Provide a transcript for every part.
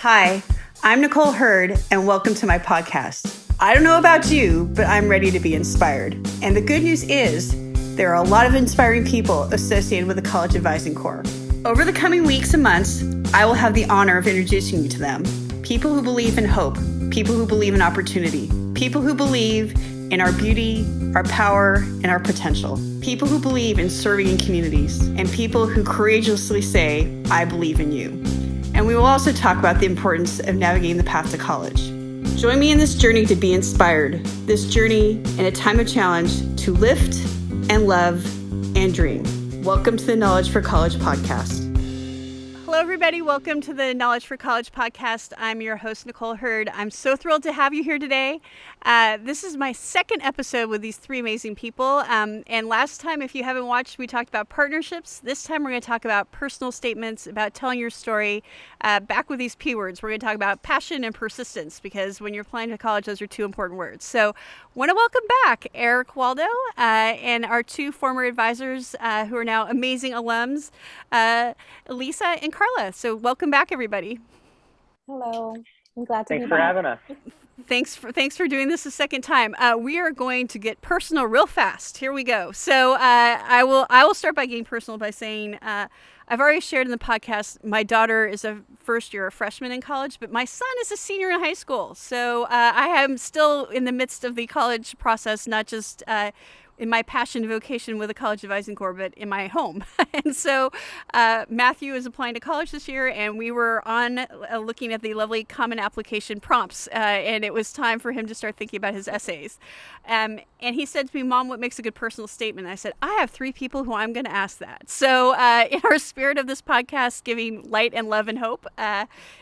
Hi, I'm Nicole Hurd, and welcome to my podcast. I don't know about you, but I'm ready to be inspired. And the good news is, there are a lot of inspiring people associated with the College Advising Corps. Over the coming weeks and months, I will have the honor of introducing you to them. People who believe in hope, people who believe in opportunity, people who believe in our beauty, our power, and our potential. People who believe in serving in communities, and people who courageously say, I believe in you. And we will also talk about the importance of navigating the path to college. Join me in this journey to be inspired, this journey in a time of challenge to lift and love and dream. Welcome to the Knowledge for College podcast. Hello, everybody. Welcome to the Knowledge for College podcast. I'm your host, Nicole Hurd. I'm so thrilled to have you here today. This is my second episode with these three amazing people. And last time, if you haven't watched, we talked about partnerships. This time, we're going to talk about personal statements, about telling your story. Back with these P words, we're going to talk about passion and persistence, because when you're applying to college, those are two important words. So want to welcome back Eric Waldo and our two former advisors who are now amazing alums, Elisa and Carla. So welcome back, everybody. Hello. I'm glad to be Thanks for having us. Thanks for doing this a second time. We are going to get personal real fast. Here we go. So I will start by getting personal by saying I've already shared in the podcast, my daughter is a freshman in college, but my son is a senior in high school. So I am still in the midst of the college process, not just in my passion and vocation with the College Advising Corps, but in my home. And so Matthew is applying to college this year, and we were on looking at the lovely common application prompts, and it was time for him to start thinking about his essays. And he said to me, Mom, what makes a good personal statement? And I said, I have three people who I'm going to ask that. So in our spirit of this podcast, giving light and love and hope,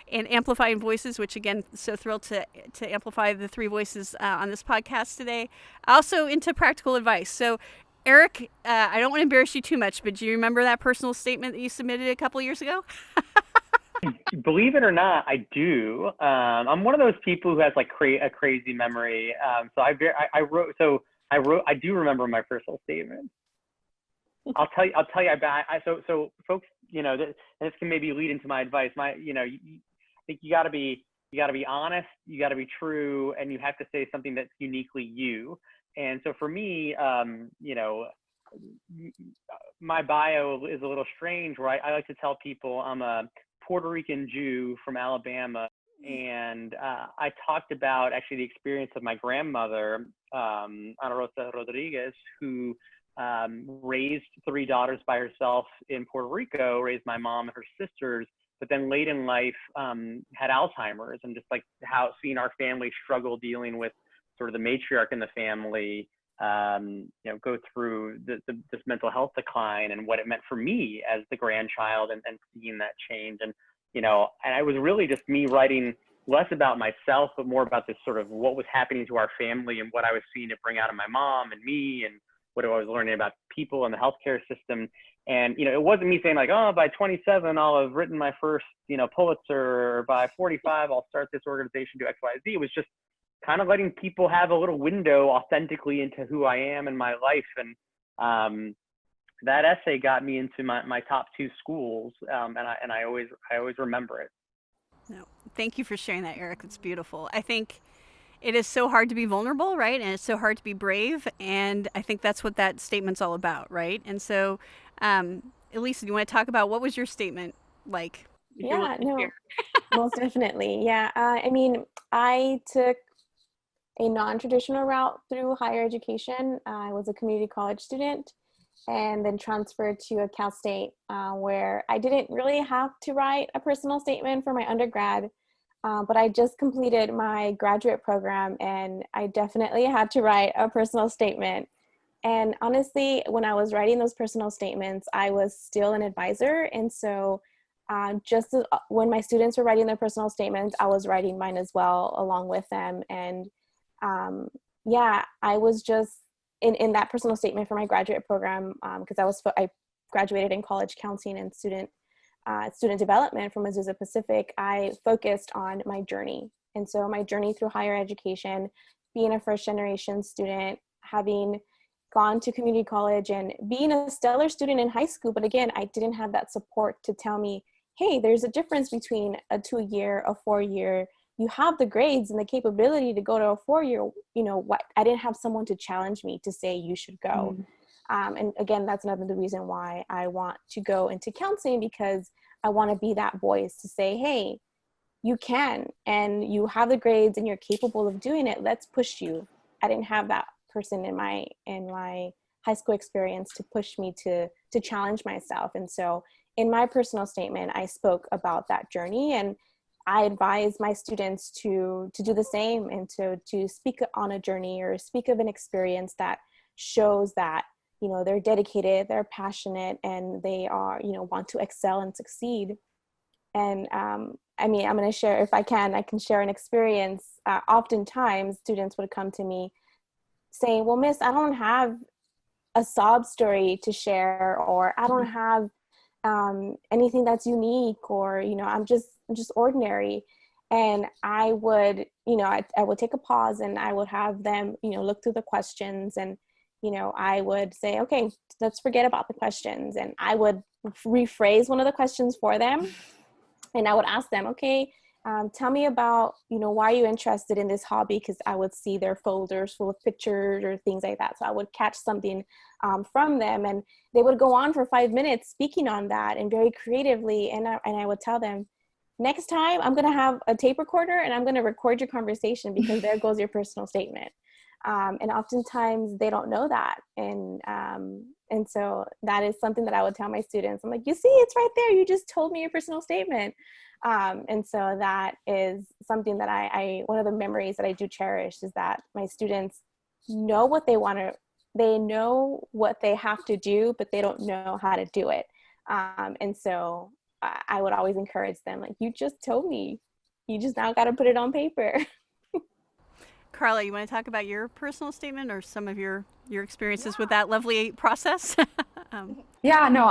and amplifying voices, which again, so thrilled to amplify the three voices on this podcast today. Also into practical advice. So Eric, I don't want to embarrass you too much, but do you remember that personal statement that you submitted a couple of years ago? Believe it or not, I do. I'm one of those people who has like a crazy memory. So I do remember my personal statement. I'll tell you. So folks, this can maybe lead into my advice. I think you got to be honest, you got to be true, and you have to say something that's uniquely you. And so for me, my bio is a little strange, where I like to tell people I'm a Puerto Rican Jew from Alabama. And I talked about actually the experience of my grandmother, Ana Rosa Rodriguez, who raised three daughters by herself in Puerto Rico, raised my mom and her sisters, but then late in life had Alzheimer's, and just like how seeing our family struggle dealing with sort of the matriarch in the family, go through this mental health decline, and what it meant for me as the grandchild, and seeing that change. And it was really just me writing less about myself, but more about this sort of what was happening to our family and what I was seeing it bring out of my mom and me, and what I was learning about people and the healthcare system. And, it wasn't me saying like, oh, by 27, I'll have written my first, Pulitzer, or by 45, I'll start this organization, do X, Y, Z. It was just kind of letting people have a little window authentically into who I am and my life. And that essay got me into my top two schools. And I always remember it. No, thank you for sharing that, Eric. It's beautiful. I think it is so hard to be vulnerable, right? And it's so hard to be brave. And I think that's what that statement's all about, right? And so, Elisa, do you want to talk about what was your statement like? Yeah, no, most definitely. Yeah. I took a non-traditional route through higher education. I was a community college student, and then transferred to a Cal State where I didn't really have to write a personal statement for my undergrad. But I just completed my graduate program, and I definitely had to write a personal statement. And honestly, when I was writing those personal statements, I was still an advisor. And so when my students were writing their personal statements, I was writing mine as well along with them. And I was just in that personal statement for my graduate program, because I graduated in college counseling and student development from Azusa Pacific. I focused on my journey. And so my journey through higher education, being a first generation student, having gone to community college and being a stellar student in high school. But again, I didn't have that support to tell me, hey, there's a difference between a 2-year, a 4-year. You have the grades and the capability to go to a 4-year. You know what? I didn't have someone to challenge me to say you should go. And again, that's another the reason why I want to go into counseling, because I want to be that voice to say, hey, you can, and you have the grades and you're capable of doing it. Let's push you. I didn't have that person in my high school experience to push me to challenge myself. And so in my personal statement, I spoke about that journey, and I advise my students to do the same, and to speak on a journey or speak of an experience that shows that, you know, they're dedicated, they're passionate, and they are, you know, want to excel and succeed. And I mean, I'm going to share, if I can share an experience. Oftentimes students would come to me saying, well, Miss, I don't have a sob story to share, or I don't have anything that's unique, or, you know, I'm just ordinary. And I would, you know, I would take a pause, and I would have them, you know, look through the questions, and, you know, I would say, okay, let's forget about the questions. And I would rephrase one of the questions for them. And I would ask them, okay, tell me about, you know, why are you interested in this hobby? Because I would see their folders full of pictures or things like that. So I would catch something from them, and they would go on for 5 minutes speaking on that, and very creatively. And I would tell them, next time I'm going to have a tape recorder, and I'm going to record your conversation, because there goes your personal statement. And oftentimes they don't know that. And so that is something that I would tell my students. I'm like, you see, it's right there. You just told me your personal statement. And so that is something that I one of the memories that I do cherish, is that my students know what they want to, they know what they have to do, but they don't know how to do it. And so I would always encourage them, like, you just told me, you just now got to put it on paper. Carla, you want to talk about your personal statement or some of your experiences with that lovely process? Yeah, no,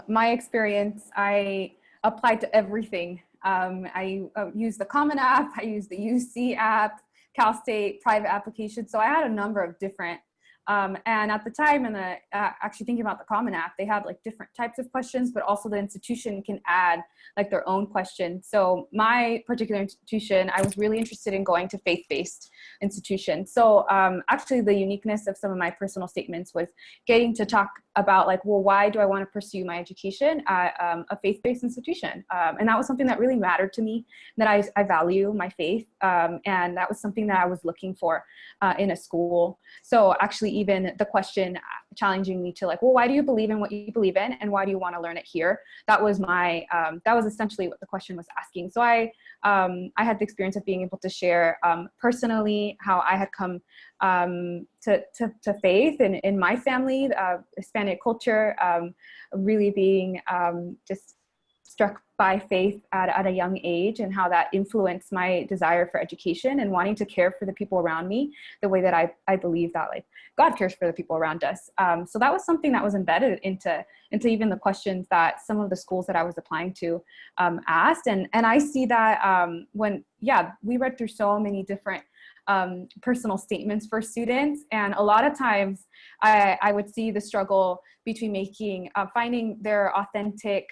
my experience, I applied to everything. I used the Common App, I used the UC app, Cal State private application. So I had a number of different, and at the time, actually thinking about the Common App, they have like different types of questions, but also the institution can add like their own question. So my particular institution, I was really interested in going to faith-based institutions. So actually the uniqueness of some of my personal statements was getting to talk about like, well, why do I want to pursue my education at a faith-based institution? And that was something that really mattered to me, that I value my faith. And that was something that I was looking for in a school. So actually even the question challenging me to like, well, why do you believe in what you believe in, and why do you want to learn it here? That was my, that was essentially what the question was asking. So I had the experience of being able to share personally how I had come to faith in my family, Hispanic culture, really being just struck by faith at a young age, and how that influenced my desire for education and wanting to care for the people around me the way that I believe that like God cares for the people around us. So that was something that was embedded into even the questions that some of the schools that I was applying to asked. And I see that when we read through so many different personal statements for students. And a lot of times I would see the struggle between finding their authentic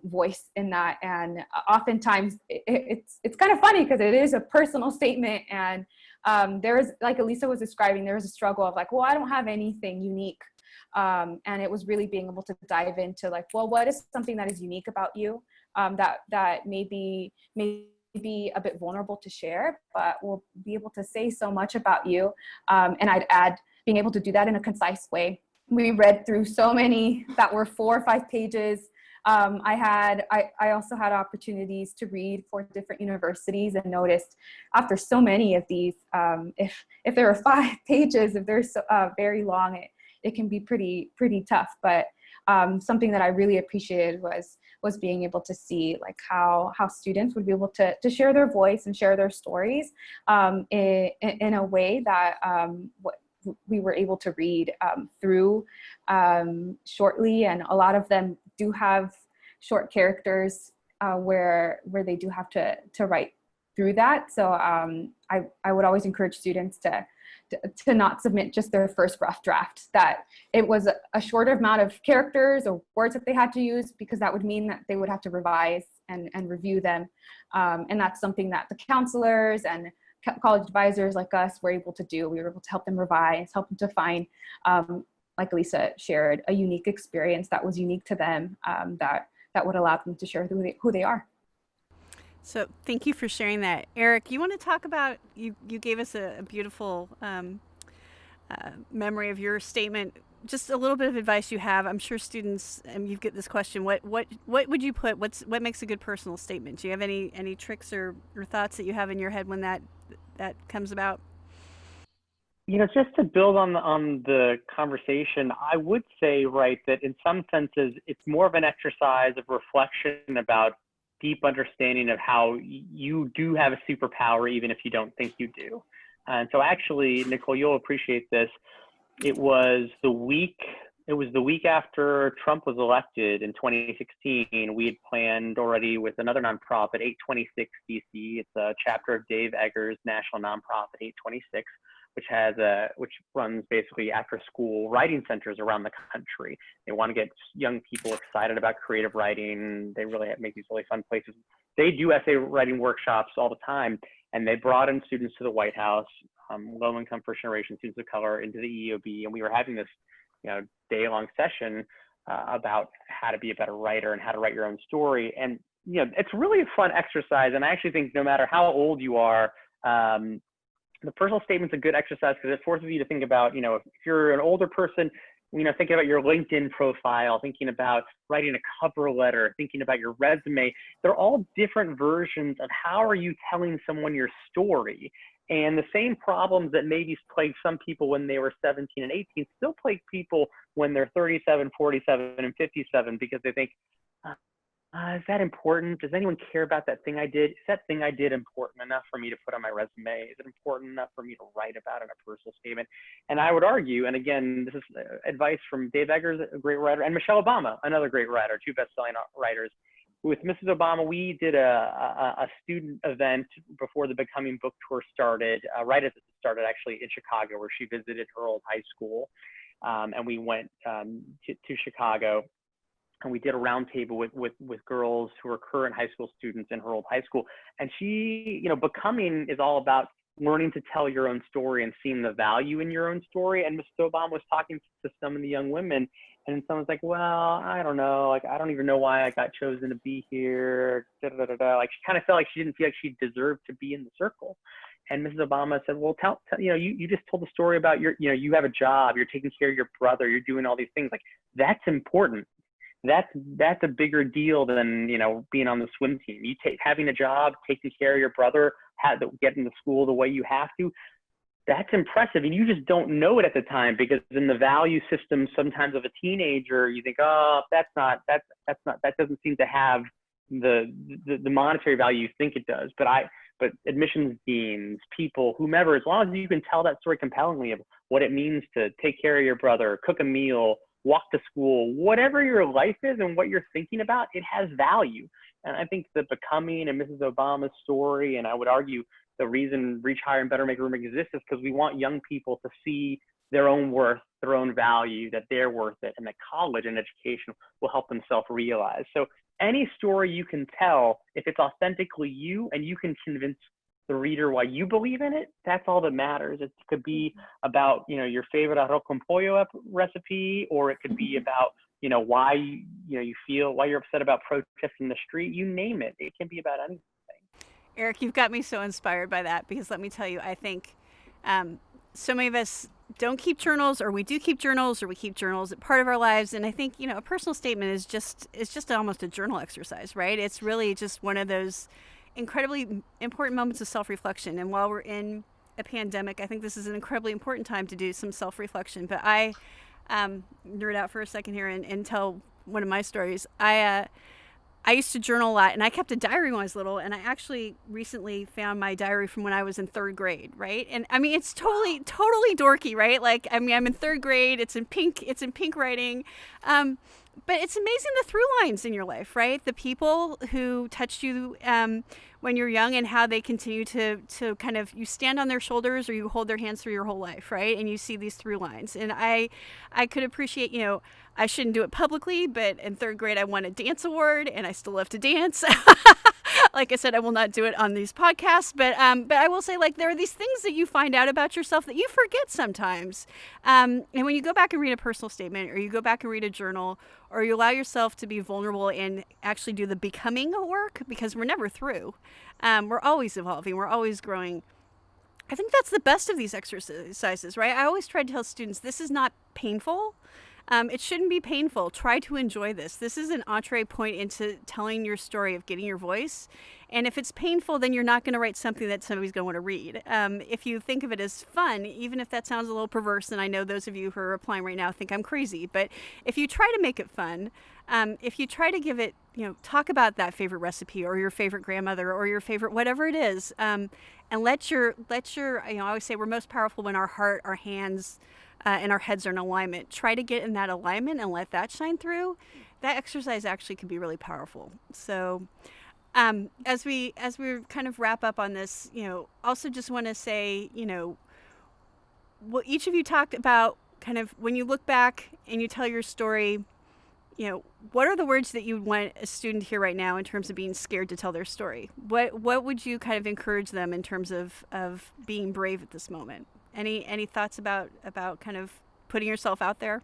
voice in that. And oftentimes it's kind of funny, because it is a personal statement. And there is, like Elisa was describing, there was a struggle of like, well, I don't have anything unique. And it was really being able to dive into like, well, what is something that is unique about you, that may be a bit vulnerable to share, but will be able to say so much about you. And I'd add being able to do that in a concise way. We read through so many that were 4 or 5 pages. I also had opportunities to read for different universities, and noticed after so many of these, if there are 5 pages, if they're so, very long, it can be pretty tough. But something that I really appreciated was being able to see like how students would be able to share their voice and share their stories in a way that we were able to read through shortly. And a lot of them do have short characters where they do have to write through that. So I would always encourage students to not submit just their first rough draft, that it was a shorter amount of characters or words that they had to use, because that would mean that they would have to revise and review them. And that's something that the counselors and college advisors like us were able to do. We were able to help them revise, help them to find, like Lisa shared, a unique experience that was unique to them, that would allow them to share who they are. So thank you for sharing that. Eric, you want to talk about, you gave us a beautiful memory of your statement. Just a little bit of advice you have. I'm sure students, you get this question, what would you put, what makes a good personal statement? Do you have any tricks or thoughts that you have in your head when that comes about? Just to build on the conversation, I would say, right, that in some senses, it's more of an exercise of reflection about deep understanding of how you do have a superpower, even if you don't think you do. And so actually, Nicole, you'll appreciate this. It was the week after Trump was elected in 2016. We had planned already with another nonprofit, 826 DC. It's a chapter of Dave Eggers' national nonprofit, 826, which runs basically after school writing centers around the country. They want to get young people excited about creative writing. They really make these really fun places. They do essay writing workshops all the time, and they brought in students to the White House, low-income first generation students of color, into the EOB, and we were having this day-long session about how to be a better writer and how to write your own story. And it's really a fun exercise, and I actually think no matter how old you are, the personal statement's a good exercise because it forces you to think about, if you're an older person, thinking about your LinkedIn profile, thinking about writing a cover letter, thinking about your resume. They're all different versions of how are you telling someone your story. And the same problems that maybe plagued some people when they were 17 and 18 still plague people when they're 37, 47, and 57, because they think, is that important? Does anyone care about that thing I did? Is that thing I did important enough for me to put on my resume? Is it important enough for me to write about in a personal statement? And I would argue, and again, this is advice from Dave Eggers, a great writer, and Michelle Obama, another great writer, two best-selling writers. With Mrs. Obama, we did a student event before the Becoming book tour started, right as it started actually in Chicago, where she visited her old high school. And we went to Chicago. And we did a roundtable with girls who are current high school students in her old high school. And she, Becoming is all about learning to tell your own story and seeing the value in your own story. And Mrs. Obama was talking to some of the young women, and someone's like, well, I don't know. Like, I don't even know why I got chosen to be here. Da, da, da, da. Like, she kind of felt like she didn't feel like she deserved to be in the circle. And Mrs. Obama said, well, tell you just told the story about you have a job, you're taking care of your brother, you're doing all these things. Like, that's important. That's a bigger deal than, being on the swim team. Having a job, taking care of your brother, getting to school the way you have to. That's impressive. And you just don't know it at the time, because in the value system, sometimes of a teenager, you think, oh, that doesn't seem to have the monetary value you think it does. But admissions deans, people, whomever, as long as you can tell that story compellingly of what it means to take care of your brother, cook a meal, walk to school, whatever your life is and what you're thinking about, it has value. And I think the Becoming and Mrs. Obama's story, and I would argue the reason Reach Higher and Better Make Room exists, is because we want young people to see their own worth, their own value, that they're worth it, and that college and education will help them self-realize. So any story you can tell, if it's authentically you and you can convince the reader why you believe in it, that's all that matters. It could be about, your favorite arroz con pollo recipe, or it could be about, why you're upset about protests in the street. You name it. It can be about anything. Eric, you've got me so inspired by that, because let me tell you, I think so many of us don't keep journals, or we do keep journals, or we keep journals at part of our lives. And I think, a personal statement is just almost a journal exercise, right? It's really just one of those incredibly important moments of self-reflection. And while we're in a pandemic, I think this is an incredibly important time to do some self-reflection. But I nerd out for a second here and tell one of my stories. I used to journal a lot, and I kept a diary when I was little, and I actually recently found my diary from when I was in third grade, right? And I mean, it's totally dorky, right? Like, I mean, I'm in third grade, it's in pink writing. but it's amazing the through lines in your life, right? The people who touched you when you're young and how they continue to kind of, you stand on their shoulders or you hold their hands through your whole life, right? And you see these through lines. And I could appreciate, I shouldn't do it publicly, but in third grade I won a dance award and I still love to dance. Like I said, I will not do it on these podcasts, but I will say, like, there are these things that you find out about yourself that you forget sometimes. And when you go back and read a personal statement, or you go back and read a journal, or you allow yourself to be vulnerable and actually do the becoming work, because we're never through. We're always evolving. We're always growing. I think that's the best of these exercises, right? I always try to tell students, this is not painful. It shouldn't be painful. Try to enjoy this. This is an entree point into telling your story, of getting your voice. And if it's painful, then you're not going to write something that somebody's going to want to read. If you think of it as fun, even if that sounds a little perverse, and I know those of you who are applying right now think I'm crazy, but if you try to make it fun, if you try to give it, talk about that favorite recipe or your favorite grandmother or your favorite whatever it is, and let your, I always say we're most powerful when our heart, our hands, and our heads are in alignment. Try to get in that alignment and let that shine through. That exercise actually can be really powerful. So as we kind of wrap up on this, also just want to say, what each of you talked about, kind of when you look back and you tell your story, what are the words that you want a student to hear right now in terms of being scared to tell their story? What would you kind of encourage them in terms of being brave at this moment? Any thoughts about kind of putting yourself out there?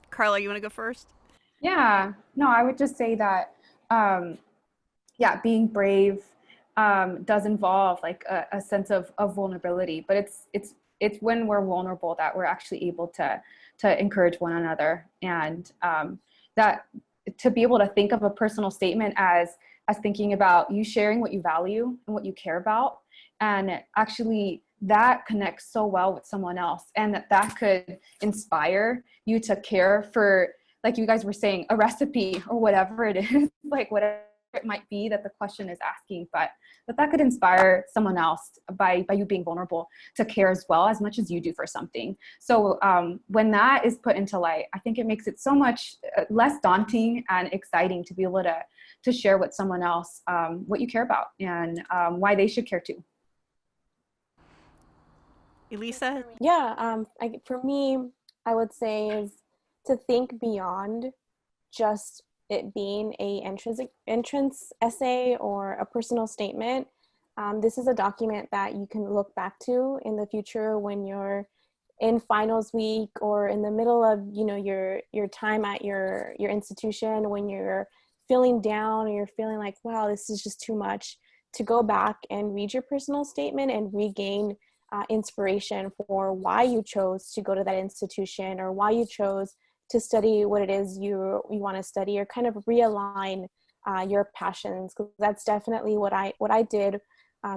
Carla, you want to go first? Yeah, no, I would just say that, being brave does involve like a sense of vulnerability, but it's when we're vulnerable that we're actually able to encourage one another, and that to be able to think of a personal statement as thinking about you sharing what you value and what you care about, and actually that connects so well with someone else, and that could inspire you to care for, like you guys were saying, a recipe or whatever it is, like whatever it might be that the question is asking, but that could inspire someone else by you being vulnerable to care as well as much as you do for something. So when that is put into light, I think it makes it so much less daunting and exciting to be able to share with someone else what you care about and why they should care too. Elisa? Yeah, for me, I would say is to think beyond just it being a entrance essay or a personal statement. This is a document that you can look back to in the future when you're in finals week or in the middle of your time at your institution, when you're feeling down or you're feeling like, wow, this is just too much, to go back and read your personal statement and regain inspiration for why you chose to go to that institution or why you chose to study what it is you want to study, or kind of realign your passions. Because that's definitely what I did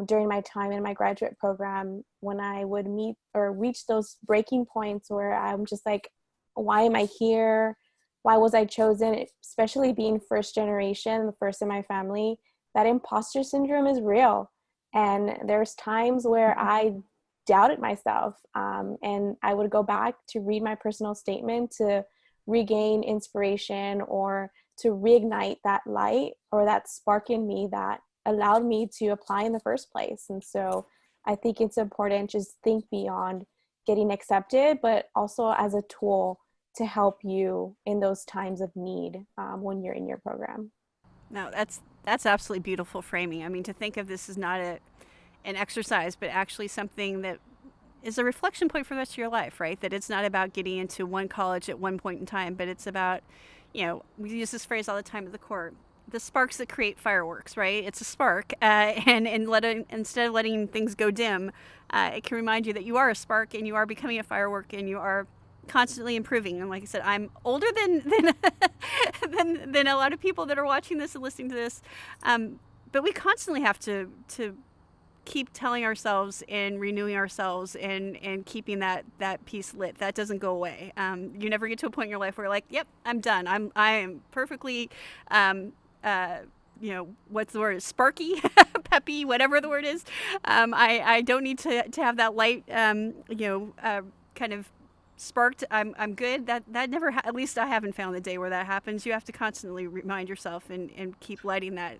during my time in my graduate program, when I would meet or reach those breaking points where I'm just like, why am I here? Why was I chosen? Especially being first generation, the first in my family, that imposter syndrome is real. And there's times where I doubted myself, and I would go back to read my personal statement to regain inspiration or to reignite that light or that spark in me that allowed me to apply in the first place. And so I think it's important just think beyond getting accepted, but also as a tool to help you in those times of need when you're in your program. No, that's absolutely beautiful framing. I mean, to think of this as not an exercise, but actually something that is a reflection point for the rest of your life, right? That it's not about getting into one college at one point in time, but it's about, we use this phrase all the time at the court, the sparks that create fireworks, right? It's a spark, and instead of letting things go dim, it can remind you that you are a spark and you are becoming a firework and you are constantly improving. And like I said, I'm older than than a lot of people that are watching this and listening to this, but we constantly have to keep telling ourselves and renewing ourselves and keeping that piece lit. That doesn't go away. You never get to a point in your life where you're like, yep, I'm done. I am perfectly, what's the word? Sparky, peppy, whatever the word is. I don't need to have that light, kind of sparked, I'm good. That never, at least I haven't found the day where that happens. You have to constantly remind yourself and keep lighting that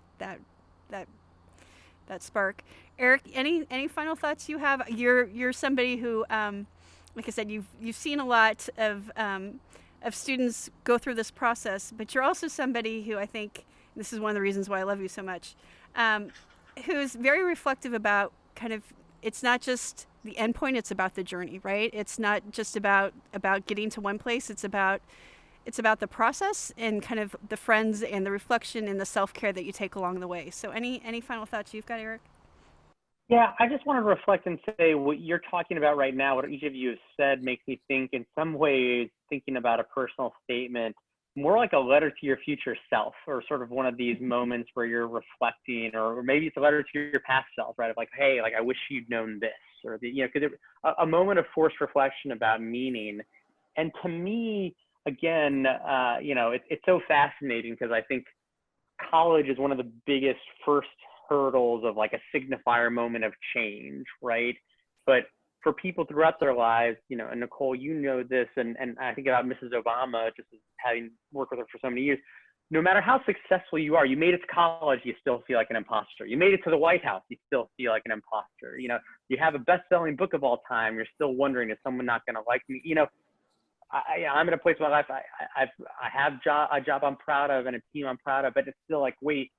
spark. Eric, any final thoughts you have? You're somebody who, like I said, you've seen a lot of students go through this process, but you're also somebody who I think, this is one of the reasons why I love you so much, who's very reflective about kind of, it's not just the end point, it's about the journey, right? It's not just about getting to one place, it's about the process and kind of the friends and the reflection and the self-care that you take along the way. So any final thoughts you've got, Eric? Yeah, I just want to reflect and say what you're talking about right now, what each of you have said makes me think in some ways thinking about a personal statement, more like a letter to your future self, or sort of one of these moments where you're reflecting, or maybe it's a letter to your past self, right? Of like, hey, like I wish you'd known this, or because a moment of forced reflection about meaning. And to me, again, it's so fascinating because I think college is one of the biggest first hurdles of like a signifier moment of change, right? But for people throughout their lives, and Nicole, this, and I think about Mrs. Obama, just having worked with her for so many years, no matter how successful you are, you made it to college, you still feel like an imposter. You made it to the White House, you still feel like an imposter. You have a best-selling book of all time, you're still wondering, is someone not going to like me? I'm in a place in my life, I have a job I'm proud of and a team I'm proud of, but it's still like, wait,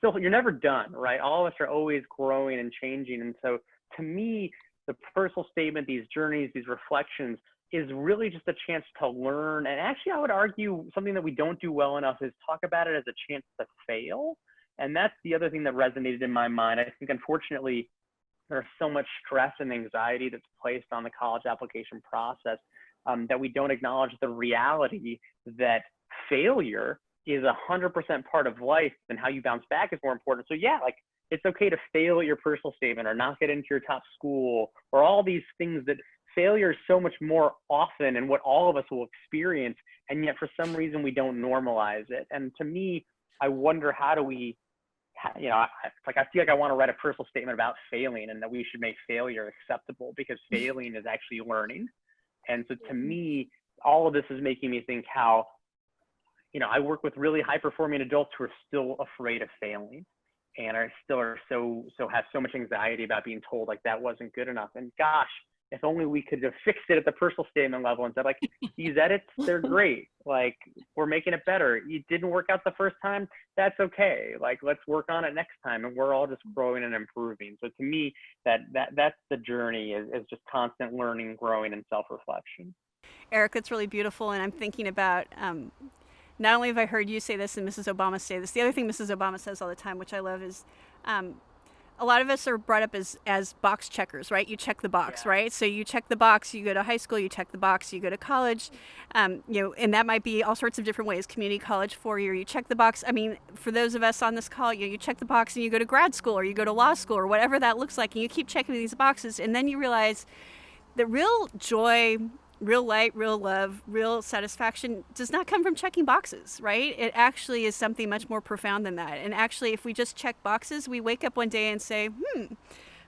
you're never done, right? All of us are always growing and changing. And so to me, the personal statement, these journeys, these reflections is really just a chance to learn. And actually, I would argue something that we don't do well enough is talk about it as a chance to fail. And that's the other thing that resonated in my mind. I think, unfortunately, there's so much stress and anxiety that's placed on the college application process that we don't acknowledge the reality that failure is 100% part of life, and how you bounce back is more important. So yeah, like it's okay to fail at your personal statement or not get into your top school or all these things. That failure is so much more often and what all of us will experience, and yet for some reason we don't normalize it. And to me, I wonder, how do we, I feel like I want to write a personal statement about failing, and that we should make failure acceptable, because failing is actually learning. And so to me, all of this is making me think how, I work with really high performing adults who are still afraid of failing, and have so much anxiety about being told like that wasn't good enough. And gosh, if only we could have fixed it at the personal statement level and said, like, these edits, they're great. Like, we're making it better. It didn't work out the first time. That's okay. Like, let's work on it next time. And we're all just growing and improving. So to me, that's the journey, is just constant learning, growing, and self-reflection. Eric, that's really beautiful. And I'm thinking about, not only have I heard you say this and Mrs. Obama say this, the other thing Mrs. Obama says all the time, which I love, is a lot of us are brought up as box checkers, right? You check the box, right? So you check the box, you go to high school, you check the box, you go to college, and that might be all sorts of different ways. Community college, 4-year, you check the box. I mean, for those of us on this call, you check the box and you go to grad school or you go to law school or whatever that looks like, and you keep checking these boxes, and then you realize that real joy, real light, real love, real satisfaction does not come from checking boxes, right? It actually is something much more profound than that. And actually, if we just check boxes, we wake up one day and say,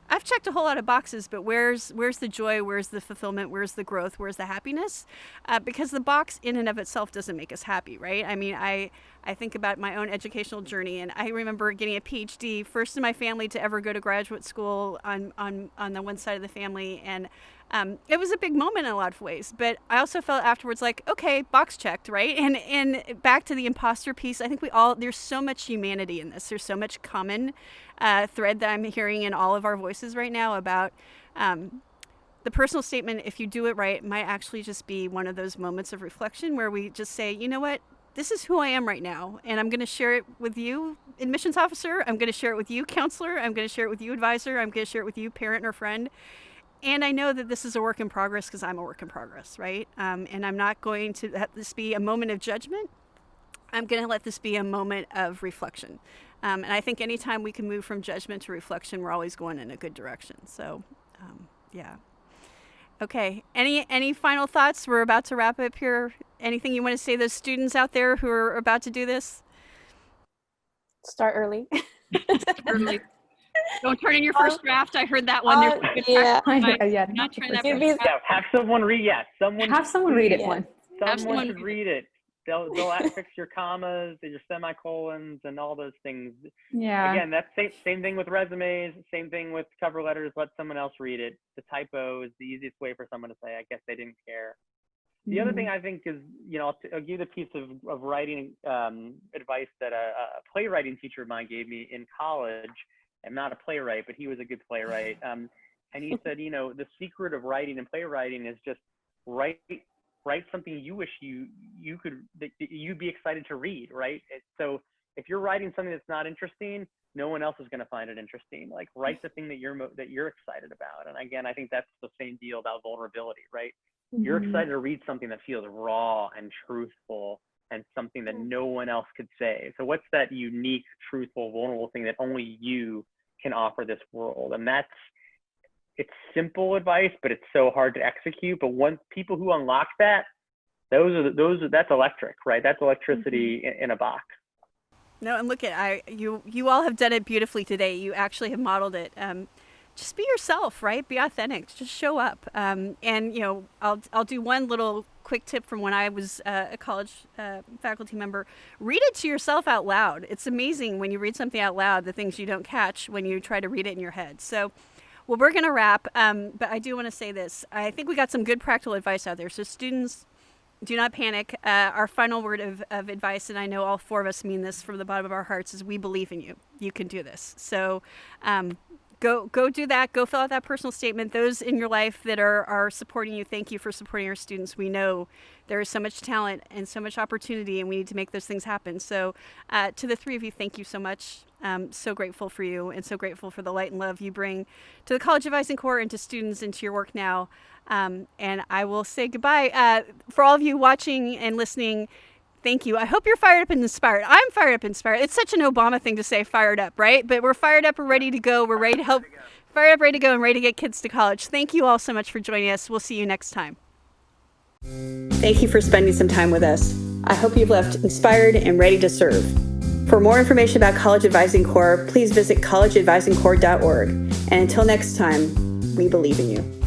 I've checked a whole lot of boxes, but where's the joy? Where's the fulfillment? Where's the growth? Where's the happiness? Because the box in and of itself doesn't make us happy, right? I mean, I think about my own educational journey, and I remember getting a PhD, first in my family to ever go to graduate school on the one side of the family, and it was a big moment in a lot of ways, but I also felt afterwards like, okay, box checked, right? And back to the imposter piece, I think there's so much humanity in this. There's so much common thread that I'm hearing in all of our voices right now about the personal statement. If you do it right, might actually just be one of those moments of reflection where we just say, you know what? This is who I am right now, and I'm going to share it with you, admissions officer. I'm going to share it with you, counselor. I'm going to share it with you, advisor. I'm going to share it with you, parent or friend. And I know that this is a work in progress because I'm a work in progress, right? And I'm not going to let this be a moment of judgment. I'm going to let this be a moment of reflection. And I think anytime we can move from judgment to reflection, we're always going in a good direction. So, yeah. Okay. Any final thoughts? We're about to wrap up here. Anything you want to say to those students out there who are about to do this? Start early. Early. Don't turn in your first draft. I heard that one. There's a good yeah. Yeah, not trying that. Yeah, have someone read. Yeah, have someone read it Yeah. one. Someone should read it. They'll fix your commas, your semicolons, and all those things. Yeah. Again, that's same thing with resumes. Same thing with cover letters. Let someone else read it. The typo is the easiest way for someone to say, I guess they didn't care. The other thing I think is, I'll give you the piece of writing advice that a playwriting teacher of mine gave me in college. I'm not a playwright, but he was a good playwright. And he said, the secret of writing and playwriting is just write something you wish that you'd be excited to read, right? So if you're writing something that's not interesting, no one else is going to find it interesting. Like, write the thing that you're excited about. And again, I think that's the same deal about vulnerability, right? You're excited to read something that feels raw and truthful and something that no one else could say. So what's that unique, truthful, vulnerable thing that only you can offer this world? And it's simple advice, but it's so hard to execute. But once people who unlock that, that's electric, right? That's electricity in a box. No, and look at you all have done it beautifully today. You actually have modeled it. Just be yourself, right? Be authentic. Just show up. And I'll do one little quick tip from when I was a college faculty member. Read it to yourself out loud. It's amazing when you read something out loud, the things you don't catch when you try to read it in your head. So, well, we're going to wrap, but I do want to say this. I think we got some good practical advice out there. So students, do not panic. Our final word of advice, and I know all four of us mean this from the bottom of our hearts, is we believe in you. You can do this. So go do that. Go fill out that personal statement. Those in your life that are supporting you, thank you for supporting our students. We know there is so much talent and so much opportunity, and we need to make those things happen. So to the three of you, thank you so much. So grateful for you, and so grateful for the light and love you bring to the College Advising Corps and to students and to your work now. And I will say goodbye. For all of you watching and listening, thank you. I hope you're fired up and inspired. I'm fired up and inspired. It's such an Obama thing to say, fired up, right? But we're fired up, we're ready to go. We're ready to help, fired up, ready to go, and ready to get kids to college. Thank you all so much for joining us. We'll see you next time. Thank you for spending some time with us. I hope you've left inspired and ready to serve. For more information about College Advising Corps, please visit collegeadvisingcorps.org. And until next time, we believe in you.